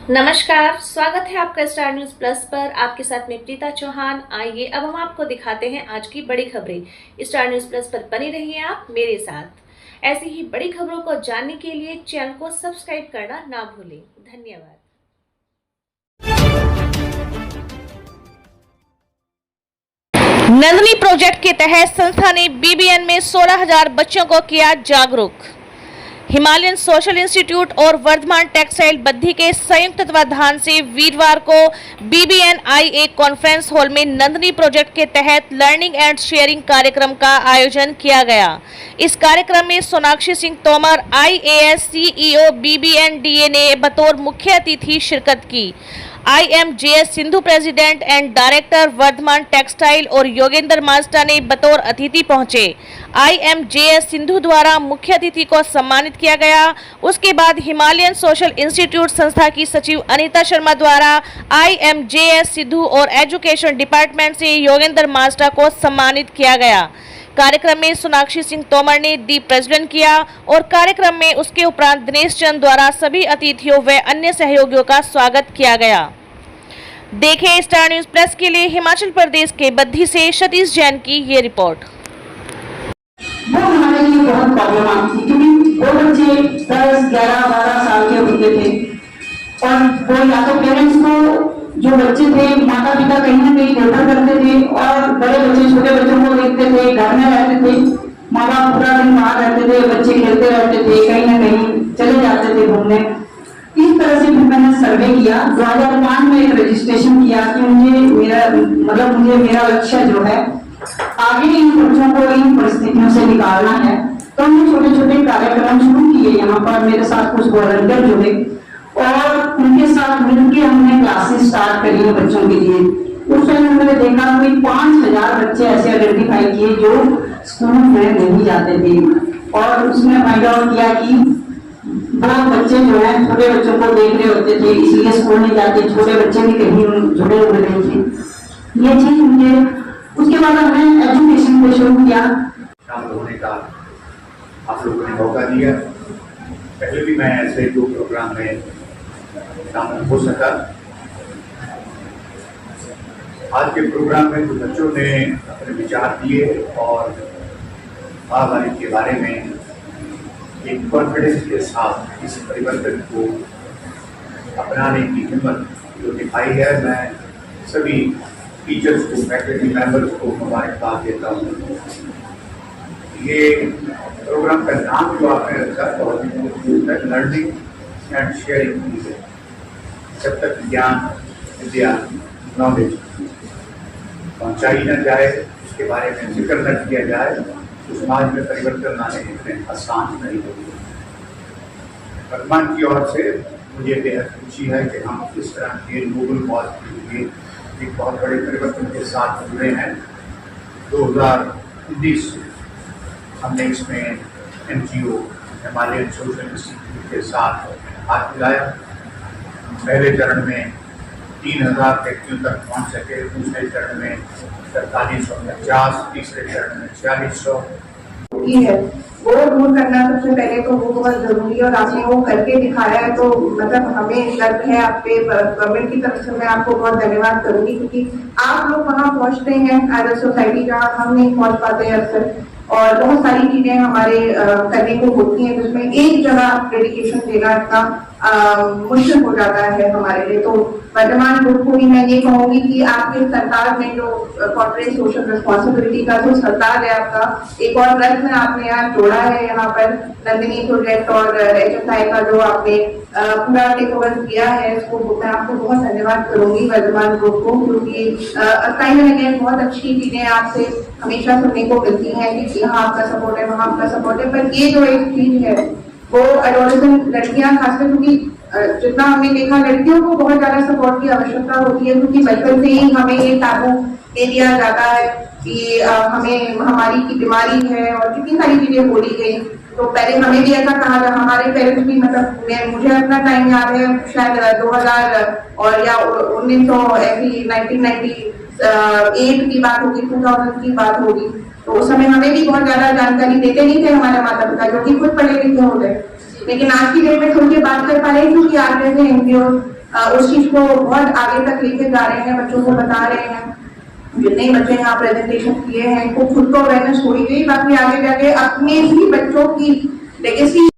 नमस्कार, स्वागत है आपका स्टार न्यूज प्लस पर। आपके साथ में प्रीता चौहान। आइए अब हम आपको दिखाते हैं आज की बड़ी खबरें। स्टार न्यूज प्लस पर बने रहिए आप मेरे साथ। ऐसी ही बड़ी खबरों को जानने के लिए चैनल को सब्सक्राइब करना ना भूलें। धन्यवाद। नंदनी प्रोजेक्ट के तहत संस्था ने बीबीएन में 16,000 बच्चों को किया जागरूक। हिमालयन सोशल इंस्टीट्यूट और वर्धमान टेक्सटाइल बद्धी के संयुक्त तत्वाधान से वीरवार को BBNIA कॉन्फ्रेंस हॉल में नंदनी प्रोजेक्ट के तहत लर्निंग एंड शेयरिंग कार्यक्रम का आयोजन किया गया। इस कार्यक्रम में Sonakshi Singh Tomar IAS CEO BBNDA ने बतौर मुख्य अतिथि शिरकत की। IMJS Sindhu president and director Vardhman textile और योगेंद्र मास्टर ने बतौर अतिथि पहुंचे। IMJS सिंधु द्वारा मुख्य अतिथि को सम्मानित किया गया। उसके बाद हिमालयन सोशल इंस्टीट्यूट संस्था की सचिव अनीता शर्मा द्वारा IMJS सिंधु और एजुकेशन डिपार्टमेंट से योगेंद्र मास्टर को सम्मानित किया गया। कार्यक्रम में सोनाक्षी सिंह तोमर ने दीप प्रज्वलन किया और कार्यक्रम में उसके उपरांत दिनेश चंद द्वारा सभी अतिथियों व अन्य सहयोगियों का स्वागत किया गया। देखें स्टार न्यूज प्लस के लिए हिमाचल प्रदेश के बद्धी से सतीश जैन की ये रिपोर्ट। वो हमारे लिए बहुत प्रॉब्लम थी क्योंकि वो बच्चे 10, 11, 12 साल के होते थे और वो या तो पेरेंट्स को जो बच्चे थे माता पिता कहीं ना कहीं निर्भर करते थे और बड़े बच्चे छोटे बच्चों को देखते थे, घर में रहते थे, माँ बाप पूरा दिन बाहर रहते थे, बच्चे खेलते रहते थे, कहीं ना कहीं चले जाते थे घूमने। इस तरह से मैंने सर्वे किया। 2005 में एक रजिस्ट्रेशन किया कि मुझे मेरा लक्ष्य जो है आगे इन बच्चों को इन परिस्थितियों से निकालना है। तो हमने छोटे छोटे कार्यक्रम शुरू किए। यहाँ पर मेरे साथ कुछ वॉलंटियर जुड़े और उनके साथ मिलकर हमने क्लासेस स्टार्ट करी है बच्चों के लिए। उस टाइम मैंने देखा कोई 5,000 बच्चे ऐसे आइडेंटिफाई किए जो स्कूल में नहीं जाते थे और उसमें फाइंड आउट किया कि बहुत बच्चे जो है छोटे बच्चों को देख रहे होते थे, इसलिए स्कूल नहीं जाते, छोटे बच्चे भी कहीं जुड़े हुए नहीं थे। ये चीज मुझे उसके बाद हमने एजुकेशन को शुरू किया। शामिल होने का आप लोगों ने मौका दिया। पहले भी मैं ऐसे 2 प्रोग्राम में शामिल हो सका। आज के प्रोग्राम में कुछ बच्चों ने अपने विचार दिए और महामारी के बारे में एक कॉन्फिडेंस के साथ इस परिवर्तन को अपनाने की हिम्मत जो दिखाई है, मैं सभी टीचर्स को, फैकल्टी मेंबर्स को मुबारकबाद देता हूँ। ये प्रोग्राम का नाम जो आपने रखा बहुत ही खूबसूरत है, लर्निंग एंड शेयरिंग। जब तक ज्ञान, विद्या, नॉलेज पहुँचाई न जाए, उसके बारे में जिक्र न किया जाए, तो समाज में परिवर्तन लाने इतने आसान नहीं होते। वर्तमान की ओर से मुझे बेहद खुशी है कि हम इस तरह के नोबल कॉज के लिए एक बहुत बड़े परिवर्तन के साथ जुड़े हैं। 2019 हमने इसमें NGO हिमालयन सोशल इंस्टीट्यूट के साथ हाथ मिलाया। पहले चरण में 3,000 व्यक्तियों तक पहुँच सके, दूसरे चरण में 4350, तीसरे चरण में 4600 है। वो दूर करना सबसे पहले तो वो बहुत जरूरी है और आपने वो करके दिखाया है। तो मतलब हमें गर्व है आप पे। गवर्नमेंट की तरफ से मैं आपको बहुत धन्यवाद करूंगी क्योंकि आप लोग वहाँ पहुँचते हैं एज अ सोसाइटी जहाँ हम नहीं पहुँच पाते हैं अक्सर, और बहुत सारी चीजें हमारे करने को होती हैं जिसमें एक जगह डेडिकेशन देना इतना मुश्किल हो जाता है हमारे लिए। तो वर्तमान ग्रुप को भी मैं ये कहूंगी कि आपके सरकार ने जो कॉर्पोरेट सोशल रिस्पॉन्सिबिलिटी का जो सरकार है आपका, एक और प्रश्न आपने यहाँ जोड़ा है यहाँ पर नंदिनी प्रोजेक्ट और HSI का जो आपने पूरा टेक ओवर किया है, इसको मैं आपको बहुत धन्यवाद करूंगी वर्तमान ग्रुप को, क्योंकि कहीं ना कहीं बहुत अच्छी चीजें आपसे हमेशा सुनने को मिलती हैं कि यहाँ आपका सपोर्ट है, वहाँ आपका सपोर्ट है। पर ये जो एक चीज है वो एडोलेसेंट लड़कियां खासकर, क्योंकि जितना हमने देखा लड़कियों को बहुत ज्यादा सपोर्ट की आवश्यकता होती है, क्योंकि बचपन से ही हमें ये टाबू दे दिया जाता है कि हमें हमारी की बीमारी है और कितनी सारी चीजें बोली गई। तो पहले हमें भी ऐसा कहा था, हमारे पेरेंट्स भी, मतलब मुझे अपना टाइम याद है शायद 2000 और या 1998 की बात होगी, 2000 की बात होगी। तो उस समय हमें भी बहुत ज्यादा जानकारी देते नहीं थे हमारे माता पिता, जो कि खुद पढ़े लिखे होते। लेकिन आज की डेट में खुल के बात कर पा रहे हैं क्योंकि आप जैसे NGO उस चीज को बहुत आगे तक लेके जा रहे हैं, बच्चों को बता रहे हैं। जितने बच्चे यहाँ प्रेजेंटेशन किए हैं, इनको खुद को अवेयरनेस हो ही गई, बाकी आगे जाके अपने ही बच्चों की लेगेसी